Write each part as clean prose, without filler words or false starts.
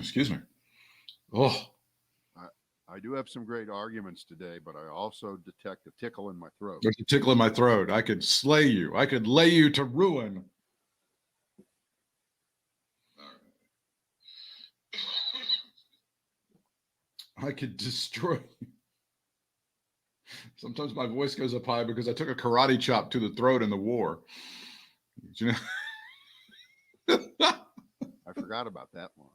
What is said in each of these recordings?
Excuse me. Oh, I do have some great arguments today, but I also detect a tickle in my throat. there's a tickle in my throat. I could slay you. I could lay you to ruin. I could destroy you. Sometimes my voice goes up high because I took a karate chop to the throat in the war. You know? I forgot about that one.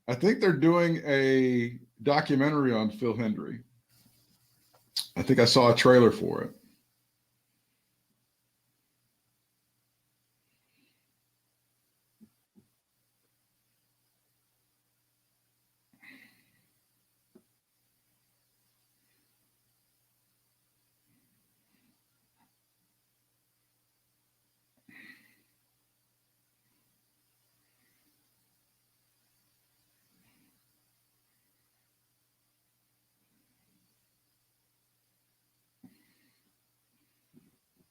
I think they're doing a documentary on Phil Hendry. I think I saw a trailer for it.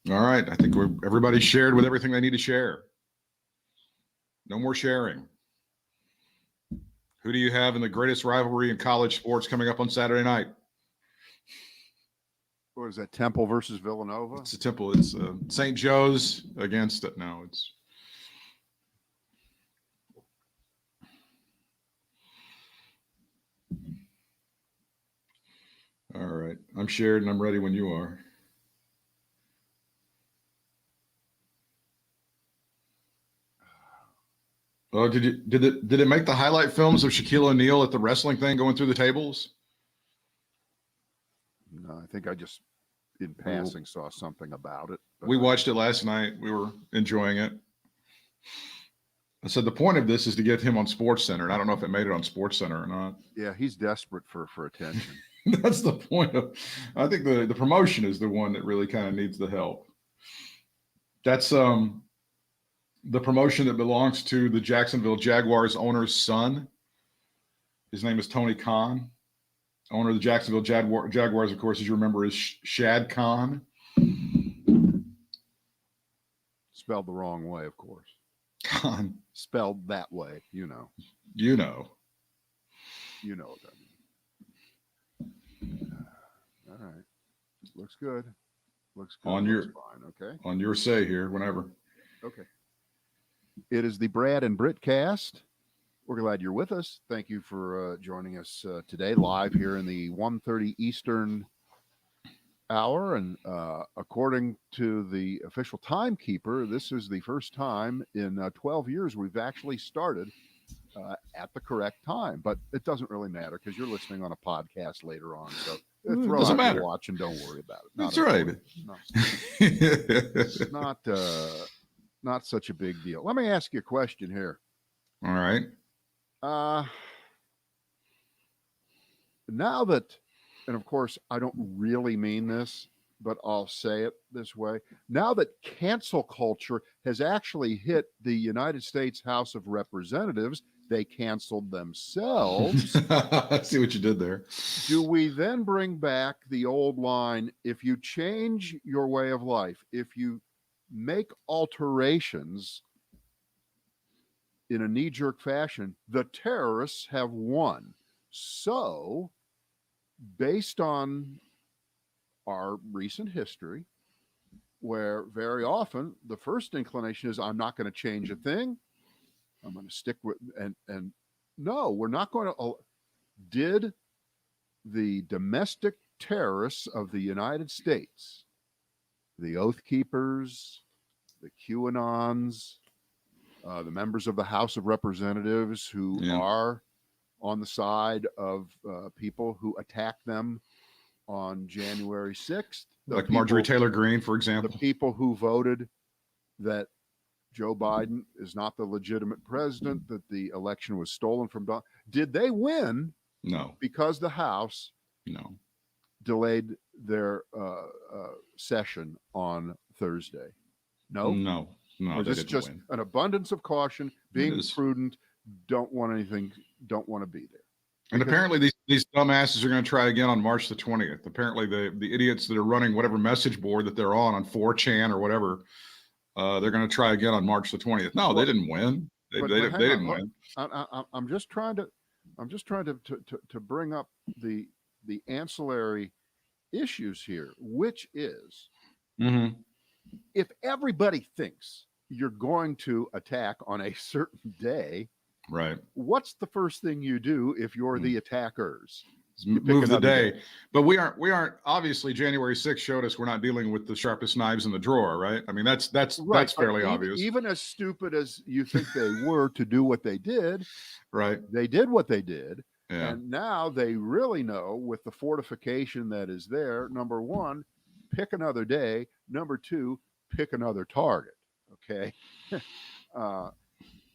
All right. I think everybody's shared with everything they need to share. No more sharing. Who do you have in the greatest rivalry in college sports coming up on Saturday night? What is that, Temple versus Villanova? It's a Temple. It's St. Joe's against it. No, it's. All right. I'm shared and I'm ready when you are. Oh, did it make the highlight films of Shaquille O'Neal at the wrestling thing going through the tables? No, I think I just in passing saw something about it. We watched it last night. We were enjoying it. I said the point of this is to get him on SportsCenter, and I don't know if it made it on SportsCenter or not. Yeah, he's desperate for attention. That's the point of. I think the promotion is the one that really kind of needs the help. That's the promotion that belongs to the Jacksonville Jaguars owner's son. His name is Tony Khan. Owner of the Jacksonville Jaguars, of course, as you remember, is Shad Khan. Spelled the wrong way, of course. Khan. Spelled that way, you know. You know. You know what I mean. All right. Looks good. Looks good. On Looks your fine. Okay. On your say here, whenever. Okay. It is the Brad and Britt cast. We're glad you're with us. Thank you for joining us today live here in the 1:30 Eastern hour. And according to the official timekeeper, this is the first time in 12 years we've actually started at the correct time. But it doesn't really matter because you're listening on a podcast later on. So throw doesn't out matter. your watch and don't worry about it. That's right. No. It's not such a big deal. Let me ask you a question here. All right. Now that, and of course, I don't really mean this, but I'll say it this way. Now that cancel culture has actually hit the United States House of Representatives, they canceled themselves. I see what you did there. Do we then bring back the old line, if you change your way of life, if you make alterations in a knee-jerk fashion, the terrorists have won? So, based on our recent history, where very often the first inclination is, I'm not going to change a thing. I'm going to stick with, and no, we're not going to. Did the domestic terrorists of the United States, the Oath Keepers, the QAnons, the members of the House of Representatives who are on the side of people who attacked them on January 6th. Like Marjorie Taylor Greene, for example. The people who voted that Joe Biden is not the legitimate president, that the election was stolen from Donald. Did they win? No. Because the House delayed their session on Thursday. No. Or this is just win. An abundance of caution, being prudent, don't want to be there. And apparently these dumbasses are going to try again on March the 20th. Apparently the idiots that are running whatever message board that they're on 4chan or whatever, they're going to try again on March the 20th. No, they didn't win. They didn't win. I'm just trying to I'm just trying to bring up the ancillary issues here, which is Mm-hmm. if everybody thinks you're going to attack on a certain day, Right. what's the first thing you do if you're the attackers? You pick Move the another day. But we aren't obviously January 6th showed us we're not dealing with the sharpest knives in the drawer, right? I mean, that's Right, but fairly obvious. even as stupid as you think they were to do what they did, Right. they did what they did. Yeah. And now they really know with the fortification that is there, number one, pick another day. Number two, pick another target. Okay.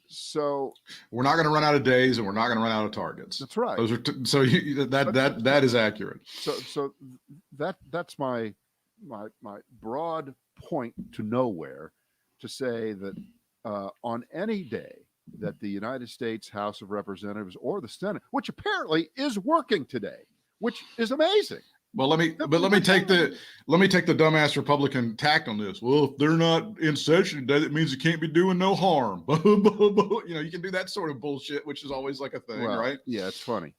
So We're not going to run out of days, and we're not going to run out of targets. that's right. Those are that is accurate. So that's my broad point to nowhere to say that on any day that the United States House of Representatives or the Senate, which apparently is working today, which is amazing. Well, let me take the dumbass Republican tact on this. Well, if they're not in session today, that means it can't be doing no harm. You can do that sort of bullshit, which is always like a thing, right? Yeah, it's funny.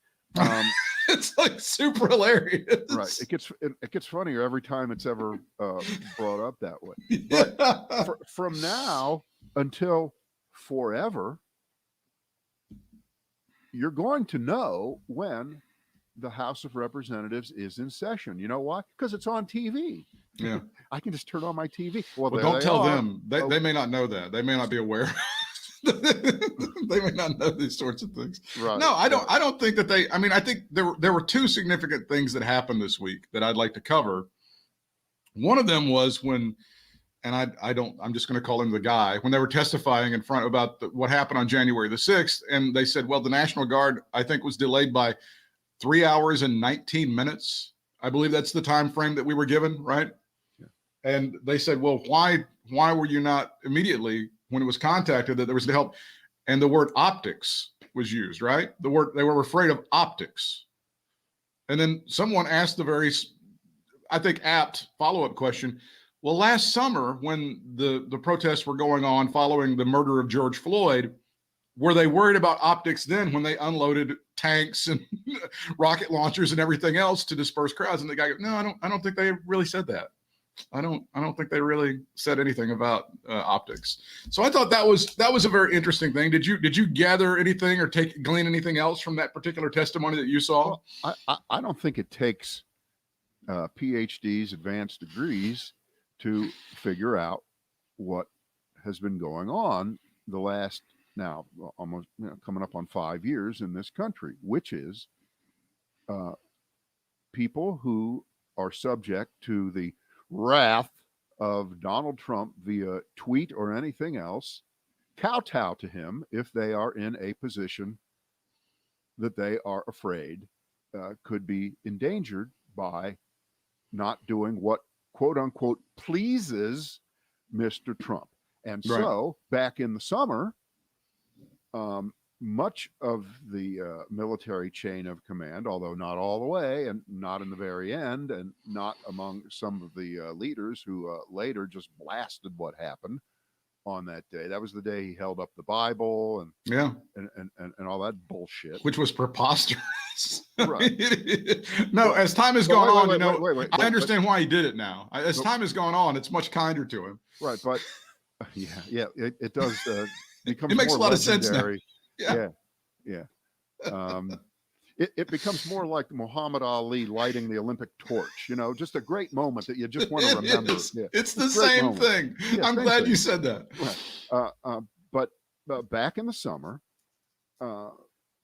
It's like super hilarious. Right. It gets funnier every time it's ever brought up that way. But from now until forever, you're going to know when the House of Representatives is in session. You know why? Because it's on TV. Yeah. I can just turn on my TV. Well, don't tell them. They may not know that. They may not be aware. They may not know these sorts of things. Right. No, I don't think that I mean, I think there were two significant things that happened this week that I'd like to cover. One of them was when, and I'm just going to call him the guy, when they were testifying in front about what happened on January the 6th. And they said, well, the National Guard, I think, was delayed by 3 hours and 19 minutes. I believe that's the time frame that we were given, right? Yeah. And they said, well, why were you not immediately, when it was contacted, that there was the help? And the word optics was used, right? They were afraid of optics. And then someone asked the very, I think, apt follow-up question. Well, last summer, when the protests were going on following the murder of George Floyd, were they worried about optics then when they unloaded tanks and rocket launchers and everything else to disperse crowds? And the guy goes, no, I don't think they really said that. I don't think they really said anything about optics. So I thought that was a very interesting thing. Did you gather anything or glean anything else from that particular testimony that you saw? Well, I don't think it takes PhDs, advanced degrees, to figure out what has been going on the last now almost coming up on 5 years in this country, which is people who are subject to the wrath of Donald Trump via tweet or anything else kowtow to him if they are in a position that they are afraid could be endangered by not doing what quote unquote pleases Mr. Trump. And Right. so back in the summer, much of the military chain of command, although not all the way and not in the very end and not among some of the leaders who later just blasted what happened on that day. That was the day he held up the Bible and all that bullshit, which was preposterous. Right. No, as time has gone on, wait, I understand why he did it now. As time has gone on, it's much kinder to him. Right, but it does become. It makes more a lot of sense now. Yeah. It becomes more like Muhammad Ali lighting the Olympic torch. Just a great moment that you just want to remember. It's the same thing. I'm glad you said that. Right. But back in the summer,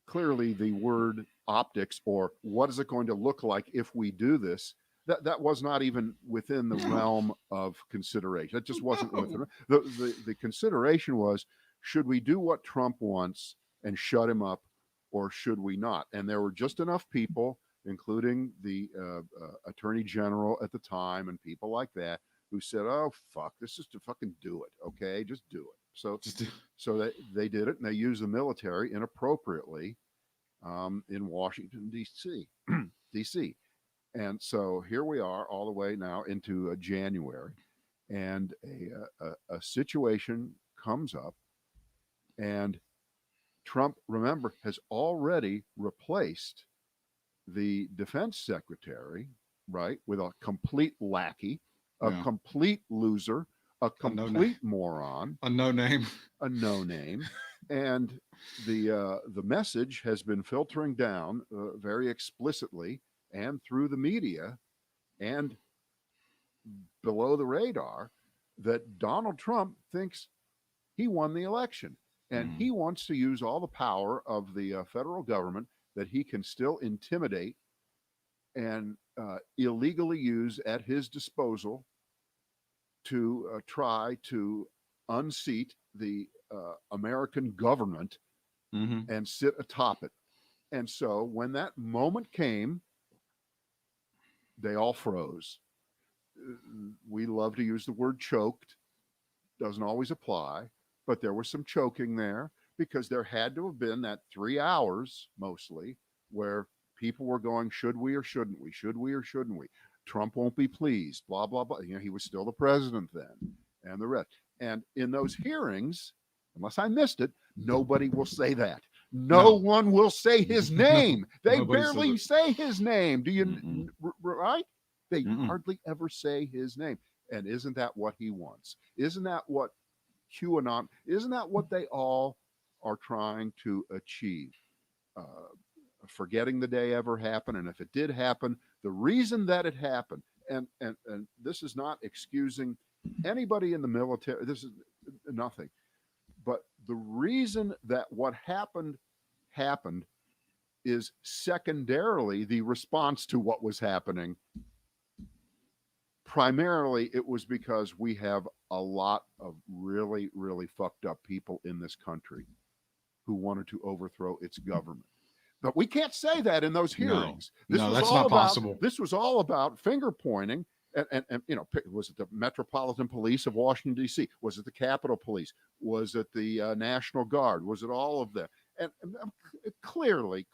clearly the word optics, or what is it going to look like if we do this, that was not even within the realm of consideration. That just wasn't within the consideration was, should we do what Trump wants and shut him up, or should we not? And there were just enough people, including the attorney general at the time and people like that, who said, oh, fuck, this is to fucking do it. Okay, just do it. So they did it, and they used the military inappropriately in Washington, D.C. And so here we are all the way now into January, and a situation comes up, and Trump, remember, has already replaced the defense secretary, right, with a complete lackey, a complete loser, a complete moron, a no name, a no name, and the message has been filtering down very explicitly and through the media and below the radar that Donald Trump thinks he won the election, and he wants to use all the power of the federal government that he can still intimidate and illegally use at his disposal to try to unseat the American government and sit atop it. And so when that moment came, they all froze. We love to use the word choked, doesn't always apply, but there was some choking there because there had to have been that 3 hours mostly where people were going, should we or shouldn't we? Should we or shouldn't we? Trump won't be pleased, blah, blah, blah. You know, he was still the president then and the rest. And in those hearings, unless I missed it, nobody will say that. No one will say his name. They barely say his name. Do you, right? They hardly ever say his name. And isn't that what he wants? Isn't that what QAnon, isn't that what they all are trying to achieve? Forgetting the day ever happened. And if it did happen, the reason that it happened, and this is not excusing anybody in the military, this is nothing, but the reason that what happened is secondarily the response to what was happening. Primarily, it was because we have a lot of really, really fucked up people in this country who wanted to overthrow its government. But we can't say that in those hearings. No, that's not possible. This was all about finger pointing. And you know, was it the Metropolitan Police of Washington, D.C.? Was it the Capitol Police? Was it the National Guard? Was it all of them? And clearly,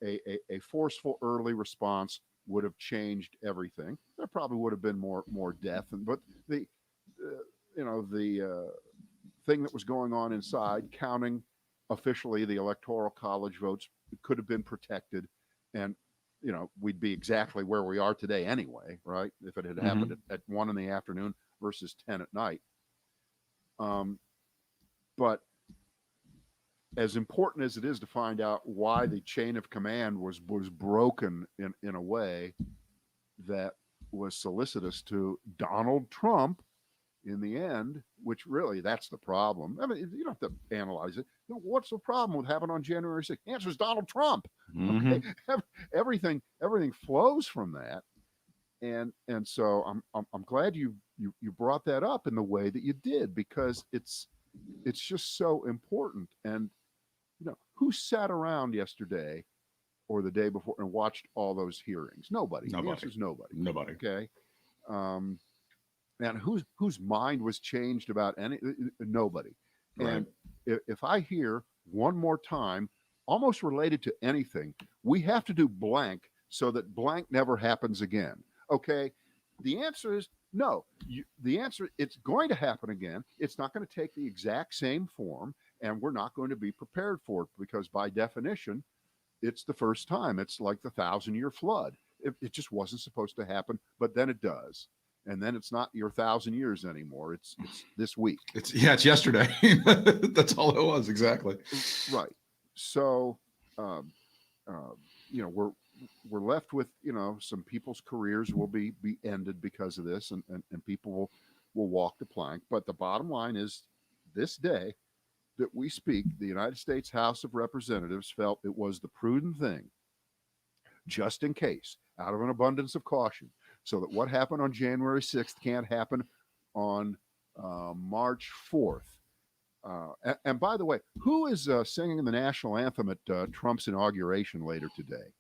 a forceful early response would have changed everything. There probably would have been more death, but the thing that was going on inside, counting officially the Electoral College votes, could have been protected, and you know, we'd be exactly where we are today anyway, right? If it had happened at 1 in the afternoon versus 10 at night. But as important as it is to find out why the chain of command was broken in a way that was solicitous to Donald Trump in the end, which really, that's the problem. I mean, you don't have to analyze it. You know, what's the problem with happening on January 6th? The answer is Donald Trump. Okay? Everything flows from that. And so I'm glad you brought that up in the way that you did, because it's just so important. And you know, who sat around yesterday or the day before and watched all those hearings? Nobody. The answer is nobody. Nobody. Okay. And whose mind was changed about any? Nobody. Right. And if I hear one more time, almost related to anything, we have to do blank so that blank never happens again. Okay. The answer is no. The answer, it's going to happen again. It's not going to take the exact same form, and we're not going to be prepared for it, because by definition, it's the first time. It's like the 1,000-year flood. It just wasn't supposed to happen, but then it does. And then it's not your 1,000 years anymore. It's this week. It's yesterday. That's all it was. Exactly. Right. So, you know, we're left with, you know, some people's careers will be ended because of this, and people will walk the plank. But the bottom line is, this day that we speak, the United States House of Representatives felt it was the prudent thing, just in case, out of an abundance of caution, so that what happened on January 6th can't happen on March 4th. And by the way, who is singing the national anthem at Trump's inauguration later today?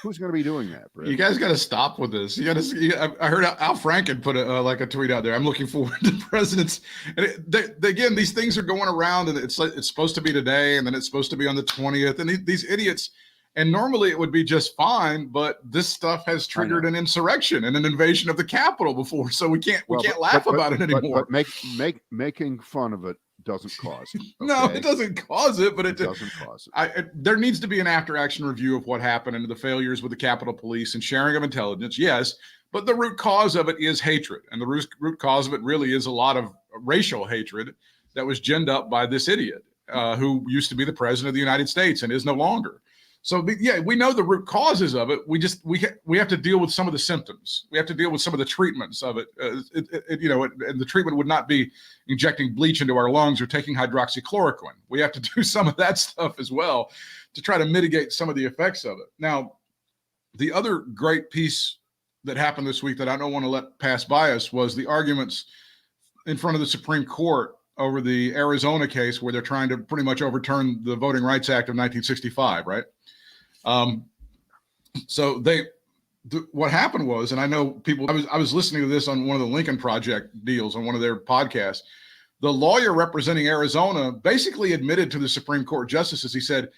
Who's going to be doing that, Britt? You guys got to stop with this. You got to. I heard Al Franken put a tweet out there. I'm looking forward to presidents. And again, these things are going around, and it's supposed to be today, and then it's supposed to be on the 20th. And these idiots. And normally it would be just fine, but this stuff has triggered an insurrection and an invasion of the Capitol before, so we can't laugh about it anymore. But making fun of it doesn't cause it. No, Okay? it doesn't cause it, but It doesn't cause it. there needs to be an after-action review of what happened and the failures with the Capitol Police and sharing of intelligence. Yes, but the root cause of it is hatred, and the root cause of it really is a lot of racial hatred that was ginned up by this idiot who used to be the president of the United States and is no longer. So yeah, we know the root causes of it. We have to deal with some of the symptoms. We have to deal with some of the treatments of it. And the treatment would not be injecting bleach into our lungs or taking hydroxychloroquine. We have to do some of that stuff as well to try to mitigate some of the effects of it. Now, the other great piece that happened this week that I don't want to let pass by us was the arguments in front of the Supreme Court over the Arizona case where they're trying to pretty much overturn the Voting Rights Act of 1965, right? So what happened was, and I know people, I was listening to this on one of the Lincoln Project deals on one of their podcasts. The lawyer representing Arizona basically admitted to the Supreme Court justices, he said,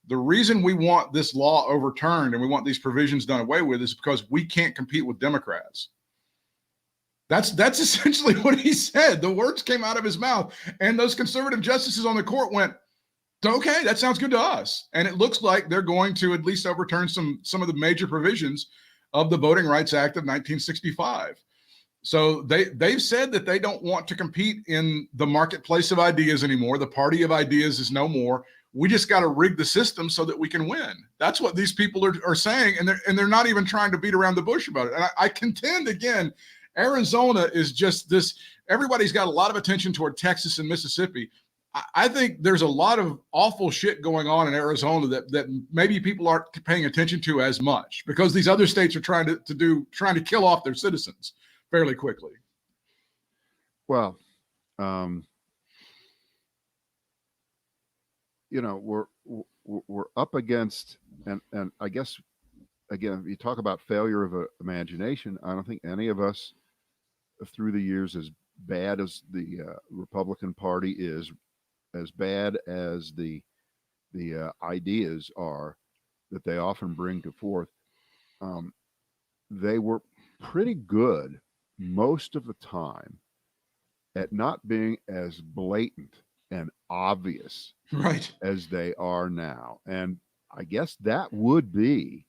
the reason we want this law overturned and we want these provisions done away with is because we can't compete with Democrats. That's essentially what he said. The words came out of his mouth, and those conservative justices on the court went, okay, that sounds good to us. And it looks like they're going to at least overturn some of the major provisions of the Voting Rights Act of 1965. So they've said that they don't want to compete in the marketplace of ideas anymore. The party of ideas is no more. We just got to rig the system so that we can win. That's what these people are saying, and they're not even trying to beat around the bush about it. And I contend again, Arizona is just this. Everybody's got a lot of attention toward Texas and Mississippi. I think there's a lot of awful shit going on in Arizona that maybe people aren't paying attention to as much because these other states are trying to kill off their citizens fairly quickly. Well, we're up against, and I guess again, you talk about failure of imagination. I don't think any of us through the years, as bad as the Republican Party is, as bad as the ideas are that they often bring to forth, they were pretty good most of the time at not being as blatant and obvious right as they are now. And I guess that would be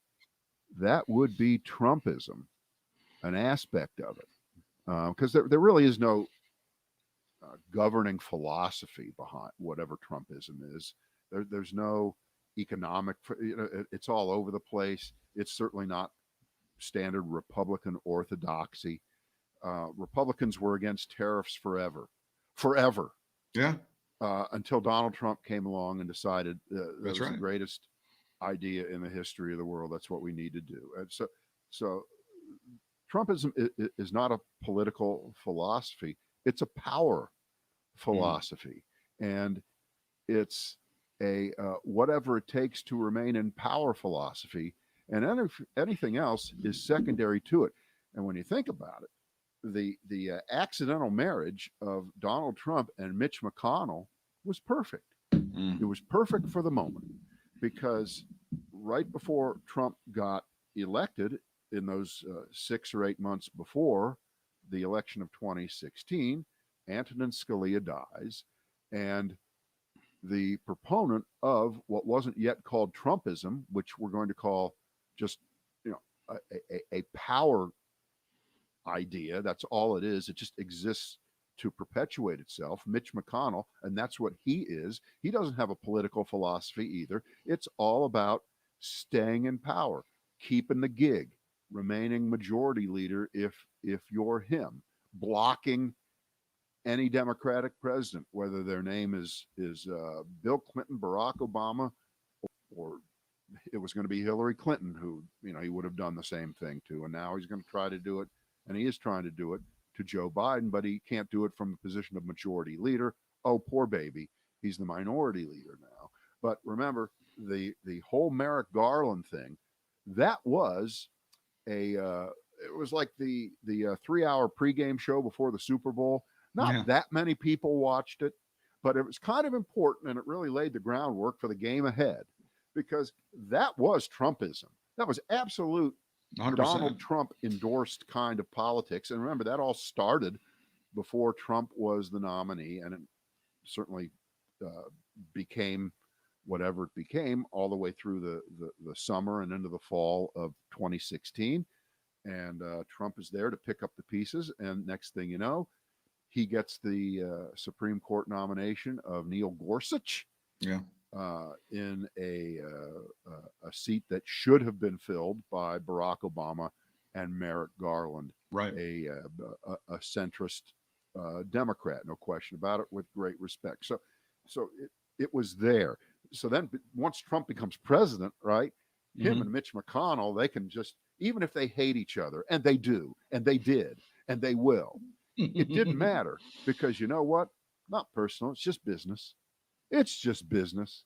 Trumpism, an aspect of it, because there really is no governing philosophy behind whatever Trumpism is. There's no economic, it's all over the place. It's certainly not standard Republican orthodoxy. Republicans were against tariffs forever. Yeah. Until Donald Trump came along and decided that That's was right. the greatest idea in the history of the world. That's what we need to do. And so Trumpism is not a political philosophy. It's a power philosophy. And it's a whatever it takes to remain in power philosophy. And anything else is secondary to it. And when you think about it, the accidental marriage of Donald Trump and Mitch McConnell was perfect. It was perfect for the moment, because right before Trump got elected, in those 6 or 8 months before the election of 2016, Antonin Scalia dies, and the proponent of what wasn't yet called Trumpism, which we're going to call just a power idea. That's all it is. It just exists to perpetuate itself. Mitch McConnell, and that's what he is. He doesn't have a political philosophy either. It's all about staying in power, keeping the gig, remaining majority leader if you're him, blocking any Democratic president, whether their name is Bill Clinton, Barack Obama, or it was going to be Hillary Clinton, who he would have done the same thing to, and now he's going to try to do it. And he is trying to do it to Joe Biden, but he can't do it from the position of majority leader. Oh, poor baby. He's the minority leader now. But remember, the whole Merrick Garland thing, that was it was like the 3-hour pregame show before the Super Bowl. Not that many people watched it, but it was kind of important, and it really laid the groundwork for the game ahead, because that was Trumpism. That was absolute 100%. Donald Trump endorsed kind of politics. And remember, that all started before Trump was the nominee, and certainly became whatever it became all the way through the summer and into the fall of 2016. And Trump is there to pick up the pieces. And next thing you know, he gets the Supreme Court nomination of Neil Gorsuch. Yeah. In a seat that should have been filled by Barack Obama and Merrick Garland, right? A centrist Democrat, no question about it, with great respect. So it was there. So then, once Trump becomes president, right? Him and Mitch McConnell, they can just, even if they hate each other, and they do, and they did, and they will. It didn't matter, because you know what? Not personal. It's just business. It's just business.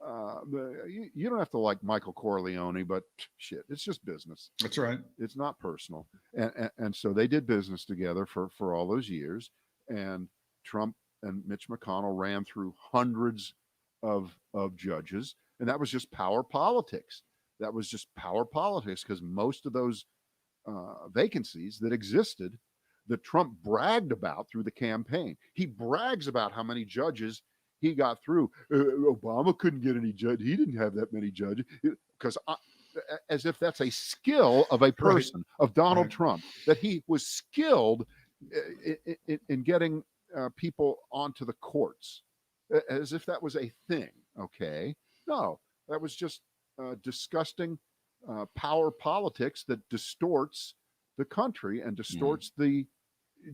You don't have to like Michael Corleone, but shit, it's just business. That's right. It's not personal. And so they did business together for all those years. And Trump and Mitch McConnell ran through hundreds of judges. And that was just power politics. That was just power politics, because most of those vacancies that existed, that Trump bragged about through the campaign. He brags about how many judges he got through. Obama couldn't get any judge. He didn't have that many judges, because as if that's a skill of a person, right, of Donald Trump, that he was skilled in getting people onto the courts, as if that was a thing. Okay. No, that was just disgusting power politics that distorts the country and distorts the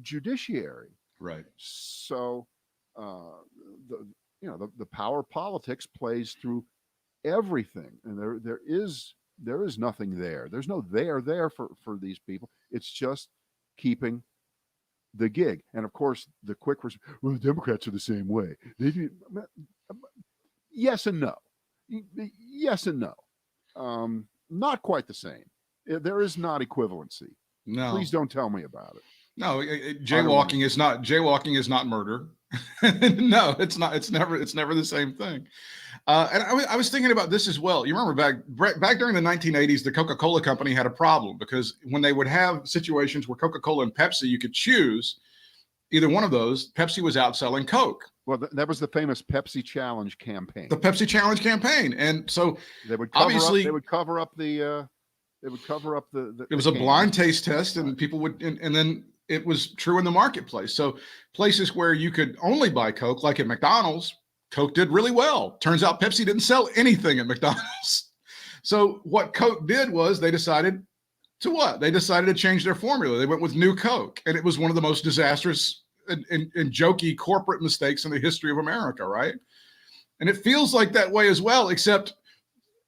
judiciary. Right. So the power politics plays through everything, and there is nothing there. There's no there for these people. It's just keeping the gig. And of course, the quick response, well, the Democrats are the same way. They do. Yes and no. Yes and no. Not quite the same. There is not equivalency. No. Please don't tell me about it. No, jaywalking is not murder. No, it's not. It's never the same thing. And I was thinking about this as well. You remember back during the 1980s, the Coca-Cola company had a problem, because when they would have situations where Coca-Cola and Pepsi, you could choose either one of those. Pepsi was outselling Coke. Well, that was the famous Pepsi Challenge campaign. The Pepsi Challenge campaign, and so they would cover up the. It was a blind taste test, and people would, and then it was true in the marketplace. So places where you could only buy Coke, like at McDonald's, Coke did really well. Turns out Pepsi didn't sell anything at McDonald's. So what Coke did was they decided to change their formula. They went with New Coke, and it was one of the most disastrous and jokey corporate mistakes in the history of America, right? And it feels like that way as well, except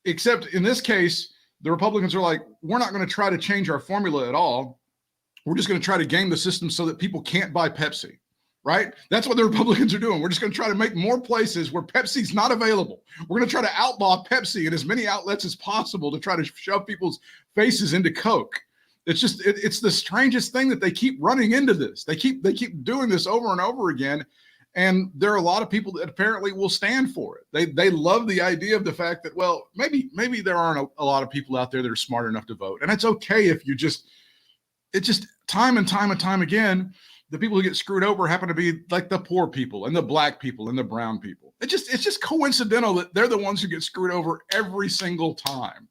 in this case, the Republicans are like, we're not going to try to change our formula at all. We're just going to try to game the system so that people can't buy Pepsi, right? That's what the Republicans are doing. We're just going to try to make more places where Pepsi's not available. We're going to try to outlaw Pepsi in as many outlets as possible to try to shove people's faces into Coke. It's the strangest thing that they keep running into this. They keep doing this over and over again. And there are a lot of people that apparently will stand for it. They love the idea of the fact that, well, maybe there aren't a lot of people out there that are smart enough to vote. And it's okay if it's just time and time again, the people who get screwed over happen to be like the poor people and the black people and the brown people. It's just coincidental that they're the ones who get screwed over every single time.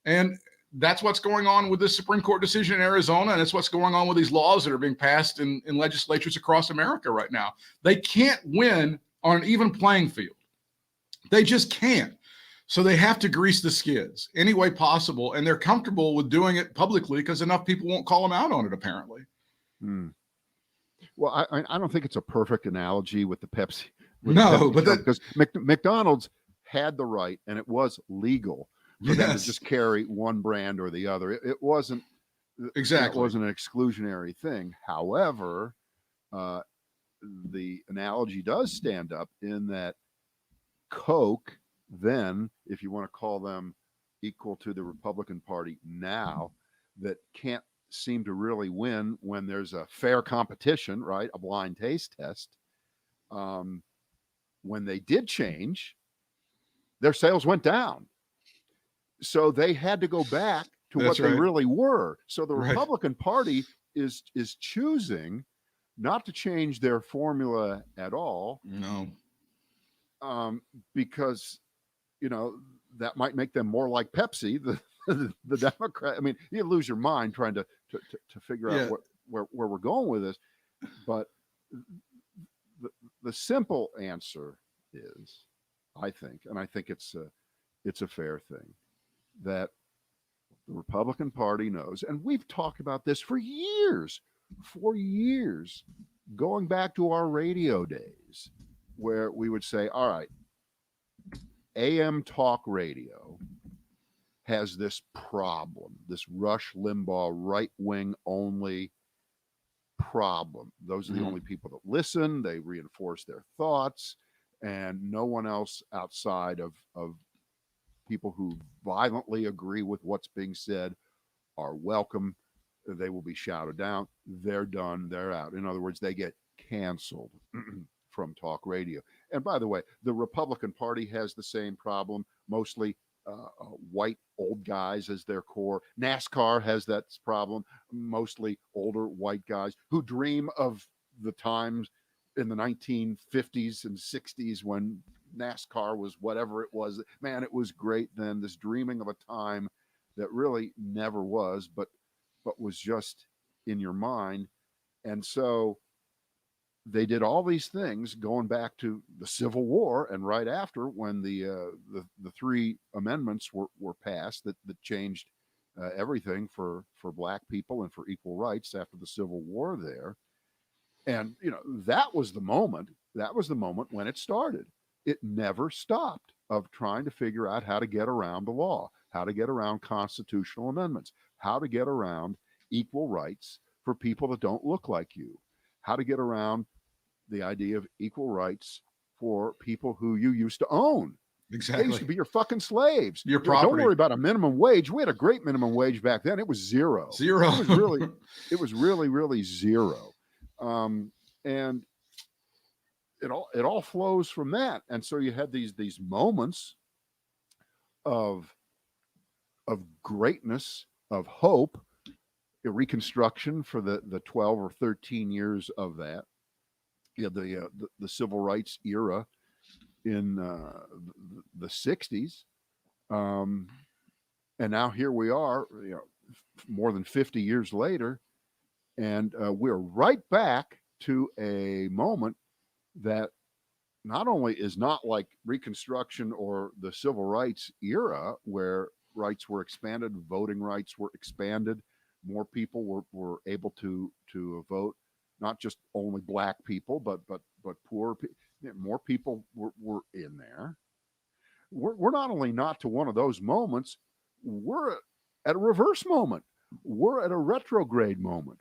And that's what's going on with this Supreme Court decision in Arizona, and it's what's going on with these laws that are being passed in legislatures across America right now. They can't win on an even playing field. They just can't. So they have to grease the skids any way possible, and they're comfortable with doing it publicly because enough people won't call them out on it, apparently. Well, I don't think it's a perfect analogy with the Pepsi. Because McDonald's had the right, and it was legal for them to just carry one brand or the other. It wasn't exactly. It wasn't an exclusionary thing. However, the analogy does stand up in that Coke, then, if you want to call them equal to the Republican Party now, that can't seem to really win when there's a fair competition, right? A blind taste test. When they did change, their sales went down. So they had to go back to what they really were. So the Republican Party is choosing not to change their formula at all, No. because that might make them more like Pepsi, the Democrat. I mean, you lose your mind trying to figure out where we're going with this. But the simple answer is, I think it's a fair thing, that the Republican Party knows, and we've talked about this for years, going back to our radio days, where we would say, all right, AM talk radio has this problem, this Rush Limbaugh right-wing only problem. Those are the only people that listen. They reinforce their thoughts, and no one else outside of people who violently agree with what's being said are welcome. They will be shouted down. They're done. They're out. In other words, they get canceled from talk radio. And by the way, the Republican Party has the same problem, mostly white old guys as their core. NASCAR has that problem, mostly older white guys who dream of the times in the 1950s and 60s when NASCAR was whatever it was. Man, it was great then, this dreaming of a time that really never was, but was just in your mind. And so they did all these things going back to the Civil War and right after, when the three amendments were passed that changed everything for black people and for equal rights after the Civil War there. And that was the moment when it started. It never stopped of trying to figure out how to get around the law, how to get around constitutional amendments, how to get around equal rights for people that don't look like you, how to get around the idea of equal rights for people who you used to own. Exactly. They used to be your fucking slaves. Your property. Don't worry about a minimum wage. We had a great minimum wage back then. It was zero. It was really zero. And it all flows from that. And so you had these moments of greatness, of hope, a reconstruction for the 12 or 13 years of that. The civil rights era in the 60s. And now here we are, more than 50 years later, and we're right back to a moment that not only is not like Reconstruction or the civil rights era, where rights were expanded, voting rights were expanded, more people were able to vote, not just only black people, but poor people. More people were in there. We're not only not to one of those moments, we're at a reverse moment. We're at a retrograde moment.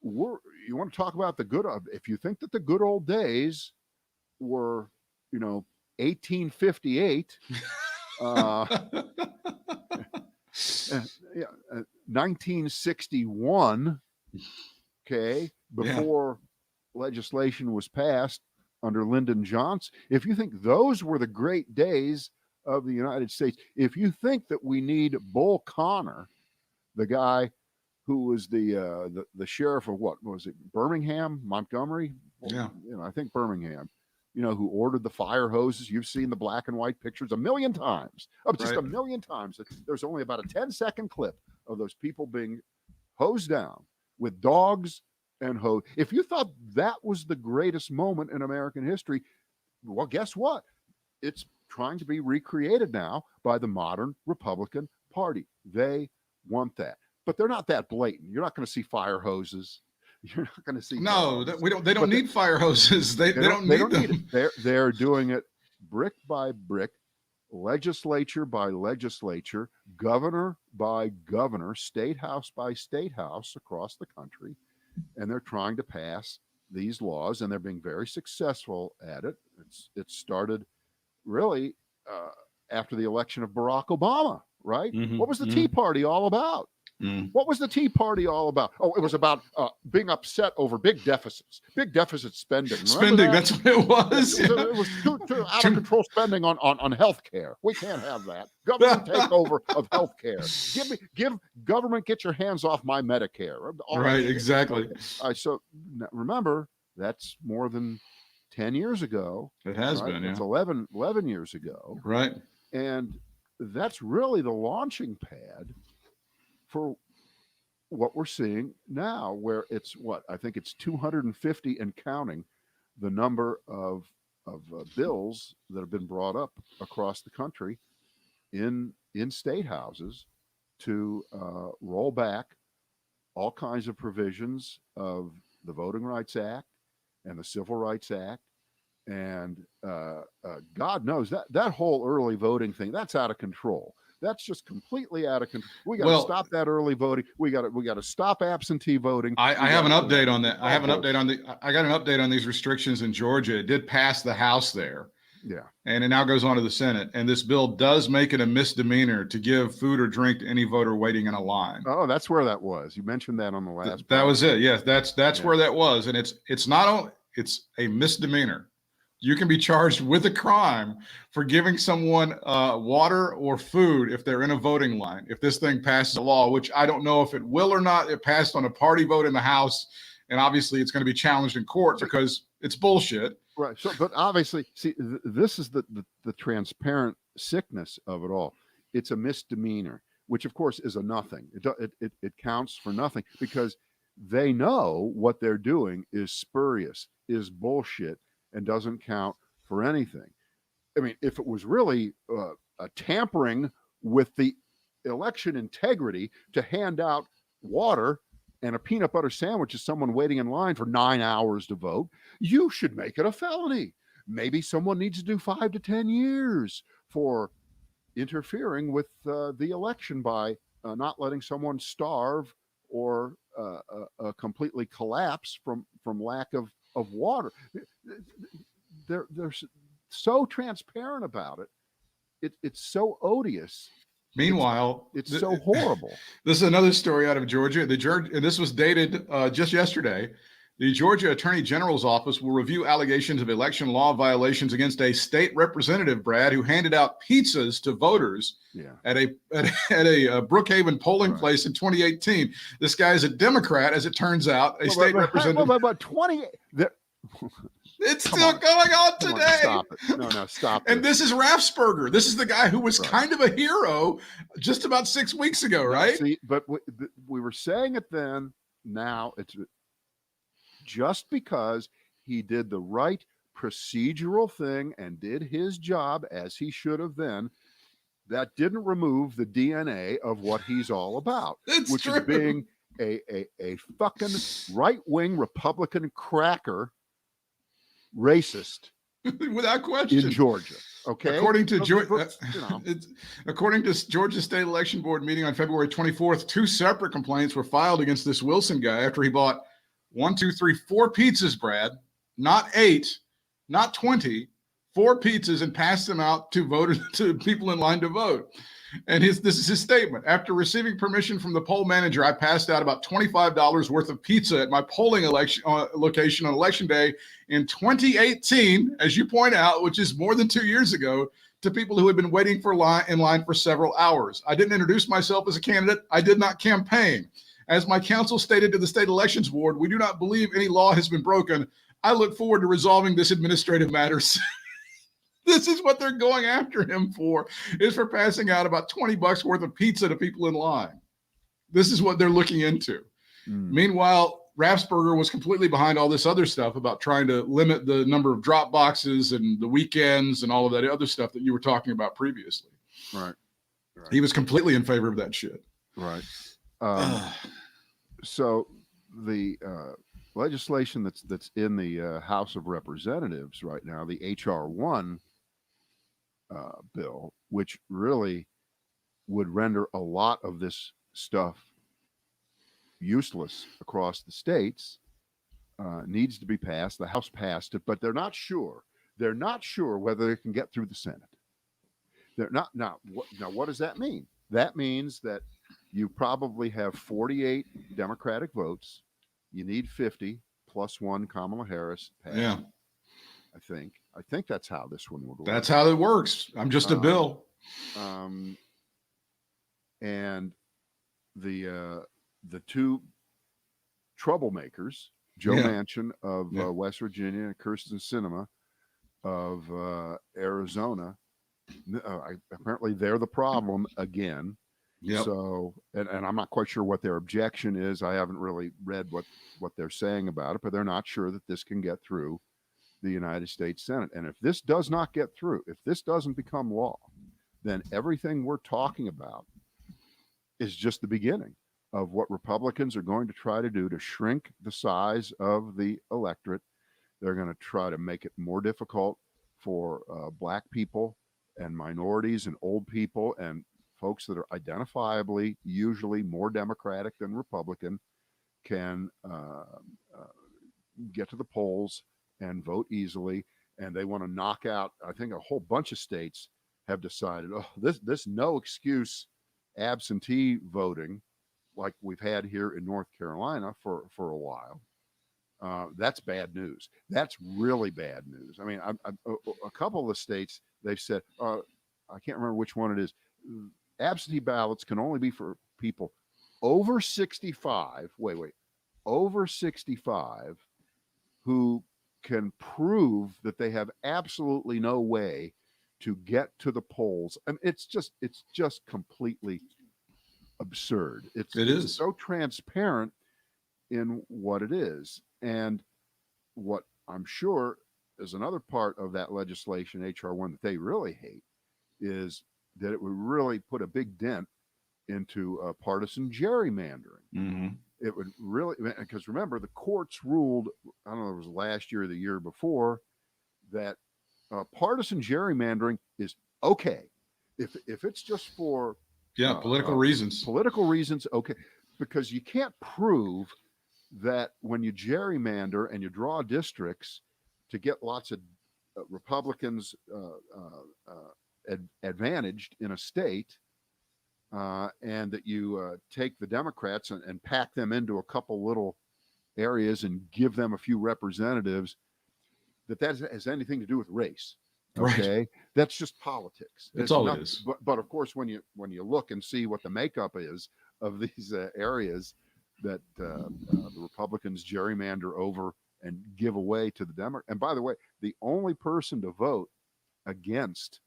You want to talk about the good of, if you think that the good old days were, 1858, 1961, okay, before legislation was passed under Lyndon Johnson. If you think those were the great days of the United States, if you think that we need Bull Connor, the guy who was the sheriff of what was it, Birmingham, Montgomery? Yeah. I think Birmingham, who ordered the fire hoses. You've seen the black and white pictures a million times. Just a million times. There's only about a 10-second clip of those people being hosed down with dogs and hose. If you thought that was the greatest moment in American history, well, guess what? It's trying to be recreated now by the modern Republican Party. They want that. But they're not that blatant. You're not going to see fire hoses. You're not going to see. No, they don't need fire hoses. They don't need them. They're doing it brick by brick, legislature by legislature, governor by governor, state house by state house across the country. And they're trying to pass these laws, and they're being very successful at it. It started really after the election of Barack Obama, right? What was the Tea Party all about? Mm. What was the Tea Party all about? Oh, it was about being upset over big deficits, big deficit spending. Spending, that's what it was. Yeah, it was too out of control spending on health care. We can't have that. Government takeover of health care. Give government, get your hands off my Medicare. Right, exactly. Okay. So remember, that's more than 10 years ago. It has right? been, yeah. It's 11 years ago. Right. And that's really the launching pad for what we're seeing now, where it's I think it's 250 and counting the number of bills that have been brought up across the country in state houses to roll back all kinds of provisions of the Voting Rights Act and the Civil Rights Act. And God knows that whole early voting thing, that's out of control. That's just completely out of control. We got to stop that early voting. We got to stop absentee voting. I have an update on that. I have an update on I got an update on these restrictions in Georgia. It did pass the House there. Yeah. And it now goes on to the Senate. And this bill does make it a misdemeanor to give food or drink to any voter waiting in a line. Oh, that's where that was. You mentioned that on the last. That was it. Yes, that's where that was. And it's not only, it's a misdemeanor. You can be charged with a crime for giving someone water or food if they're in a voting line. If this thing passes a law, which I don't know if it will or not, it passed on a party vote in the House, and obviously it's going to be challenged in court because it's bullshit. Right. So, but obviously, see, this is the transparent sickness of it all. It's a misdemeanor, which of course is a nothing. It counts for nothing because they know what they're doing is spurious, is bullshit, and doesn't count for anything. I mean, if it was really a tampering with the election integrity to hand out water and a peanut butter sandwich to someone waiting in line for 9 hours to vote, you should make it a felony. Maybe someone needs to do 5 to 10 years for interfering with the election by not letting someone starve or completely collapse from lack of water. They're so transparent about it. It's so odious. Meanwhile, it's so horrible. This is another story out of Georgia. And this was dated just yesterday. The Georgia Attorney General's office will review allegations of election law violations against a state representative, Brad, who handed out pizzas to voters at a Brookhaven polling place in 2018. This guy is a Democrat, as it turns out, state representative. But 20. It's still going on today. Stop it. No, stop it. And this is Raffsperger. This is the guy who was kind of a hero just about 6 weeks ago, right? See, but we were saying it then. Now it's just because he did the right procedural thing and did his job as he should have then, that didn't remove the DNA of what he's all about, which is being a fucking right-wing Republican cracker racist. Without question. In Georgia. Okay. According to Georgia State Election Board meeting on February 24th, 2 separate complaints were filed against this Wilson guy after he bought 4 pizzas, Brad, not 8, not 20, 4 pizzas and passed them out to people in line to vote. And this is his statement. After receiving permission from the poll manager, I passed out about $25 worth of pizza at my polling location on election day in 2018, as you point out, which is more than 2 years ago, to people who had been waiting in line for several hours. I didn't introduce myself as a candidate. I did not campaign. As my counsel stated to the State Elections Board, we do not believe any law has been broken. I look forward to resolving this administrative matters. This is what they're going after him for, is for passing out about $20 worth of pizza to people in line. This is what they're looking into. Meanwhile, Raffsperger was completely behind all this other stuff about trying to limit the number of drop boxes and the weekends and all of that other stuff that you were talking about previously. Right. He was completely in favor of that shit. Right. So the legislation that's in the House of Representatives right now, the H.R. 1 bill, which really would render a lot of this stuff useless across the states, needs to be passed. The House passed it, but they're not sure. They're not sure whether it can get through the Senate. They're not. Now, what does that mean? That means that You probably have 48 Democratic votes. You need 50 plus one Kamala Harris pass. Yeah. I think that's how this one would work. That's how it works. I'm just a bill. And the two troublemakers, Joe Manchin of West Virginia and Kyrsten Sinema of Arizona, apparently they're the problem again. Yep. So, and I'm not quite sure what their objection is. I haven't really read what they're saying about it, but they're not sure that this can get through the United States Senate. And if this does not get through, if this doesn't become law, then everything we're talking about is just the beginning of what Republicans are going to try to do to shrink the size of the electorate. They're going to try to make it more difficult for Black people and minorities and old people and folks that are identifiably usually more Democratic than Republican can get to the polls and vote easily. And they want to knock out, I think a whole bunch of states have decided, this no excuse absentee voting like we've had here in North Carolina for a while. That's bad news. That's really bad news. I mean, a couple of the states, they've said, I can't remember which one it is, absentee ballots can only be for people over 65, over 65 who can prove that they have absolutely no way to get to the polls. I mean, it's just completely absurd. It is so transparent in what it is. And what I'm sure is another part of that legislation, HR 1, that they really hate is that it would really put a big dent into partisan gerrymandering. Mm-hmm. It would really, because remember, the courts ruled, I don't know, it was last year or the year before, that partisan gerrymandering is okay. If it's just for political reasons. Political reasons, okay. Because you can't prove that when you gerrymander and you draw districts to get lots of Republicans advantaged in a state, and that you take the Democrats and pack them into a couple little areas and give them a few representatives, that has anything to do with race. Okay, right. That's just politics. That's all it is. But of course, when you look and see what the makeup is of these areas that the Republicans gerrymander over and give away to the Democrats. And by the way, the only person to vote against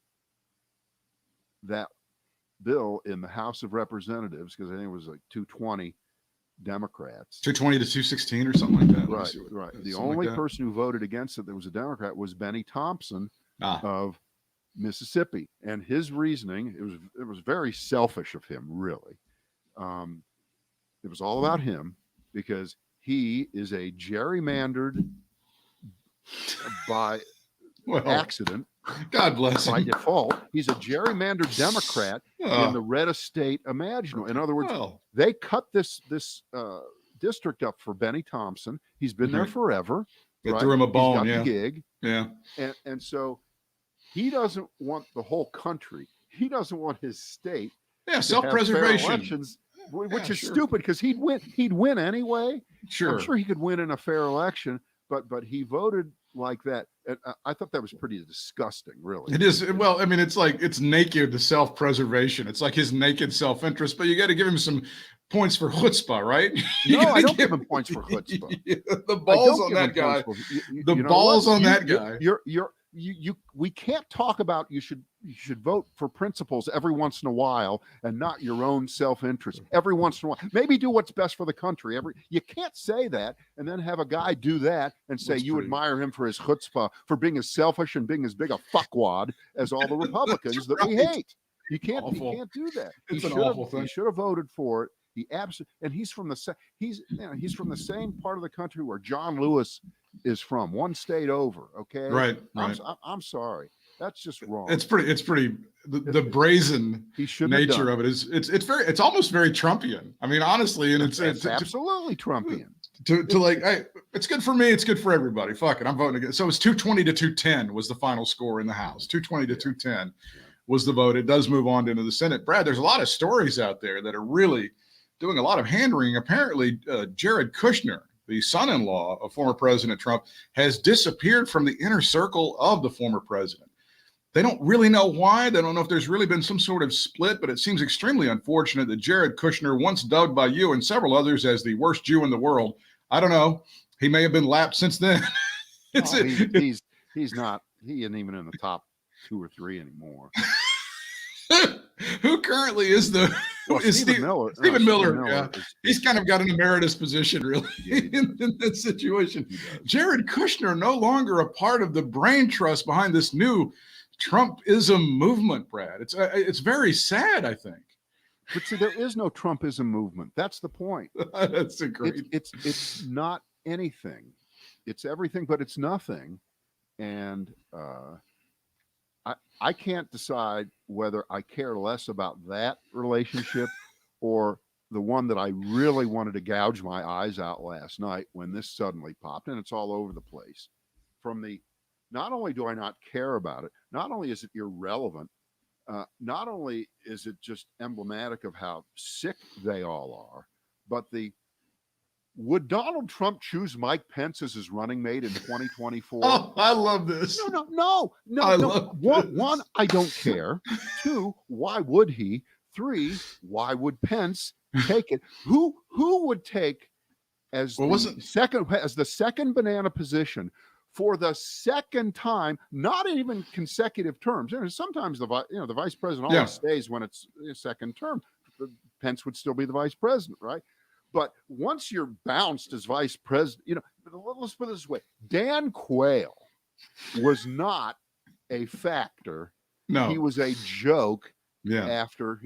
that bill in the House of Representatives, because I think it was like 220 Democrats, 220 to 216 or something like that. Right. The only person who voted against it that was a Democrat was Benny Thompson of Mississippi, and his reasoning, it was very selfish of him, really. It was all about him because he is a gerrymandered by accident. God bless him. By default, he's a gerrymandered Democrat in the reddest state imaginable. In other words, they cut this district up for Benny Thompson. He's been there forever. They threw him a bone. He's got the gig. Yeah. And so he doesn't want the whole country. He doesn't want his state. Yeah, self-preservation. Elections, which is stupid because he'd win anyway. Sure. I'm sure he could win in a fair election, but he voted like that. And I thought that was pretty disgusting, really. It is. Well, I mean, it's like it's naked, the self-preservation. It's like his naked self-interest, but you got to give him some points for chutzpah, right? No, I don't give him points for chutzpah. The balls on that guy. The balls on that guy. We can't talk about you should vote for principles every once in a while and not your own self-interest every once in a while. Maybe do what's best for the country. You can't say that and then have a guy do that and say admire him for his chutzpah, for being as selfish and being as big a fuckwad as all the Republicans that we hate. You can't do that. It's an awful thing. He should have voted for it. And he's from the same part of the country where John Lewis is from, one state over. Okay, right. I'm sorry, that's just wrong. It's pretty. The brazen nature of it is it's almost very Trumpian. I mean, honestly, and it's absolutely Trumpian. To like, hey, it's good for me. It's good for everybody. Fuck it, I'm voting again. So it's 220 to 210 was the final score in the House. 220 to 210. was the vote. It does move on into the Senate. Brad, there's a lot of stories out there that are really doing a lot of hand-wringing. Apparently, Jared Kushner, the son-in-law of former President Trump, has disappeared from the inner circle of the former president. They don't really know why. They don't know if there's really been some sort of split, but it seems extremely unfortunate that Jared Kushner, once dubbed by you and several others as the worst Jew in the world, I don't know, he may have been lapped since then. He's not. He isn't even in the top 2 or 3 anymore. Who currently is the? Well, is Stephen Miller. Stephen Miller. Yeah. He's kind of got an emeritus position, really, in that situation. Jared Kushner no longer a part of the brain trust behind this new Trumpism movement, Brad. It's very sad, I think. But see, there is no Trumpism movement. That's the point. That's a great. It's not anything. It's everything, but it's nothing. And I can't decide whether I care less about that relationship or the one that I really wanted to gouge my eyes out last night when this suddenly popped, and it's all over the place. Not only do I not care about it, not only is it irrelevant, not only is it just emblematic of how sick they all are, but would Donald Trump choose Mike Pence as his running mate in 2024? Oh, I love this. No. One, I don't care. 2, why would he? 3, why would Pence take it? Who would take as the second banana position for the second time, not even consecutive terms? Sometimes the vice president always stays when it's a second term. Pence would still be the vice president, right? But once you're bounced as vice president, let's put it this way: Dan Quayle was not a factor. No, he was a joke. Yeah. After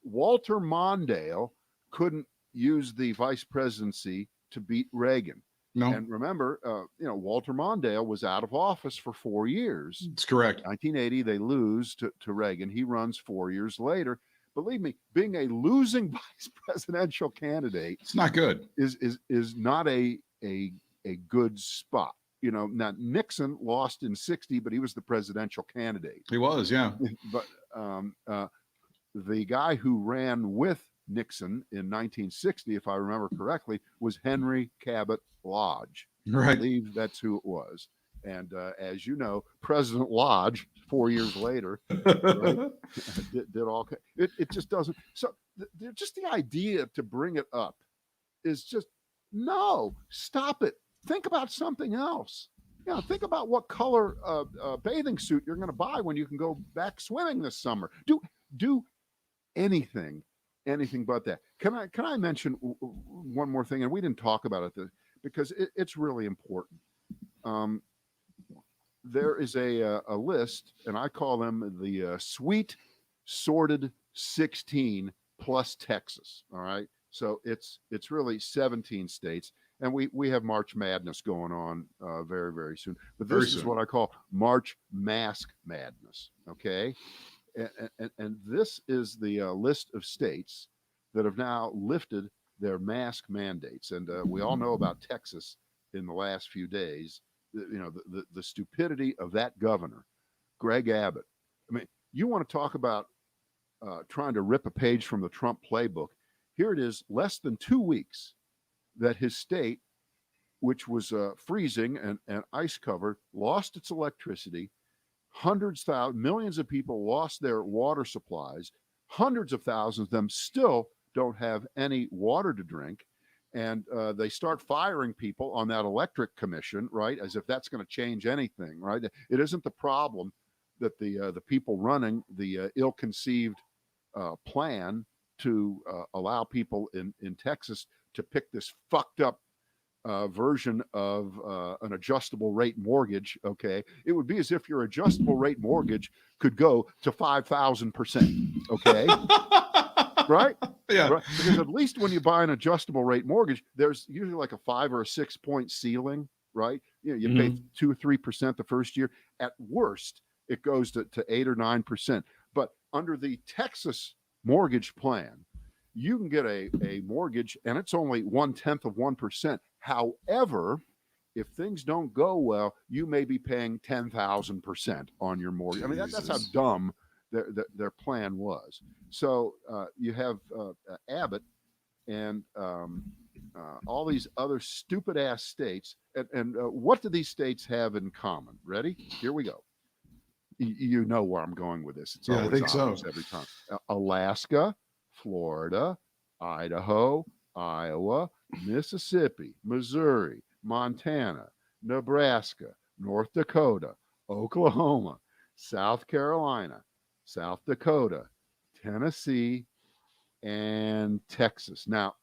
Walter Mondale couldn't use the vice presidency to beat Reagan. No. And remember, Walter Mondale was out of office for 4 years. That's correct. 1980, they lose to Reagan. He runs 4 years later. Believe me, being a losing vice presidential candidate, it's not good. Is not a good spot. Now Nixon lost in 60, but he was the presidential candidate. He was, yeah. But the guy who ran with Nixon in 1960, if I remember correctly, was Henry Cabot Lodge. Right. I believe that's who it was. And as you know, President Lodge, 4 years later, right, did all. It just doesn't. So just the idea to bring it up is just no. Stop it. Think about something else. Think about what color bathing suit you're going to buy when you can go back swimming this summer. Do anything but that. Can I mention one more thing? And we didn't talk about it because it's really important. There is a list, and I call them the sweet sorted 16 plus Texas. All right, so it's really 17 states, and we have March Madness going on very, very soon. But this is what I call March Mask Madness. Okay, and this is the list of states that have now lifted their mask mandates, and we all know about Texas in the last few days. The stupidity of that governor, Greg Abbott. I mean, you want to talk about trying to rip a page from the Trump playbook. Here it is, less than 2 weeks that his state, which was freezing and ice covered, lost its electricity. Millions of people lost their water supplies. Hundreds of thousands of them still don't have any water to drink. And they start firing people on that electric commission, right? As if that's going to change anything, right? It isn't the problem that the people running the ill-conceived plan to allow people in Texas to pick this fucked up version of an adjustable rate mortgage. Okay, it would be as if your adjustable rate mortgage could go to 5,000%. Okay. Right? Yeah. Right? Because at least when you buy an adjustable rate mortgage, there's usually like a 5 or a 6 point ceiling, right? You pay 2 or 3% the first year. At worst, it goes to 8 or 9%. But under the Texas mortgage plan, you can get a mortgage and it's only 0.1%. However, if things don't go well, you may be paying 10,000% on your mortgage. I mean, that's how dumb their plan was. So you have Abbott and all these other stupid ass states. And what do these states have in common? Ready? Here we go. You know where I'm going with this. It's Yeah, I always think so. obvious every time. Alaska, Florida, Idaho, Iowa, Mississippi, Missouri, Montana, Nebraska, North Dakota, Oklahoma, South Carolina, South Dakota, Tennessee, and Texas. Now,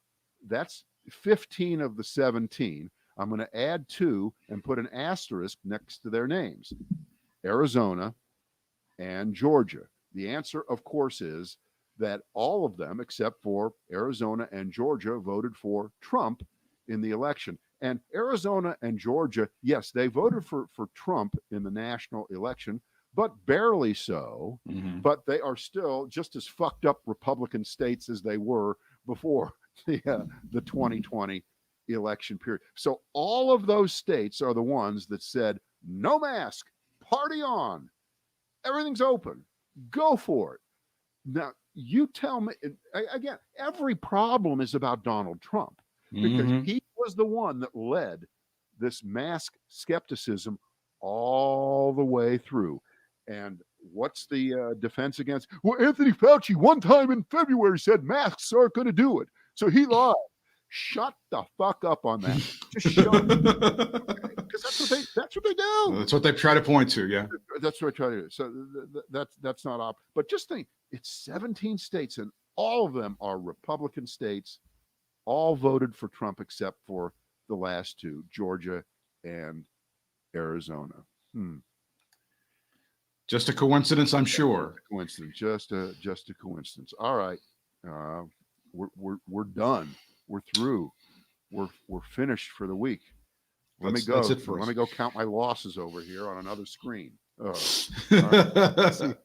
that's 15 of the 17. I'm going to add 2 and put an asterisk next to their names. Arizona and Georgia. The answer, of course, is that all of them, except for Arizona and Georgia, voted for Trump in the election. And Arizona and Georgia, yes, they voted for Trump in the national election, but barely so. Mm-hmm. But they are still just as fucked up Republican states as they were before the 2020 election period. So all of those states are the ones that said, no mask, party on, everything's open, go for it. Now, you tell me, again, every problem is about Donald Trump because he was the one that led this mask skepticism all the way through. And what's the defense against? Well, Anthony Fauci one time in February said masks aren't going to do it. So he lied. Shut the fuck up on that. Just shut up. Because that's what they do. That's what they try to point to, yeah. That's what I try to do. So that's not op. But just think, it's 17 states, and all of them are Republican states. All voted for Trump except for the last 2, Georgia and Arizona. Just a coincidence, I'm sure. Coincidence, just a coincidence. All right, we're done. We're through. We're finished for the week. Let me go. That's it for Let us. me go count my losses over here on another screen. Oh. All right.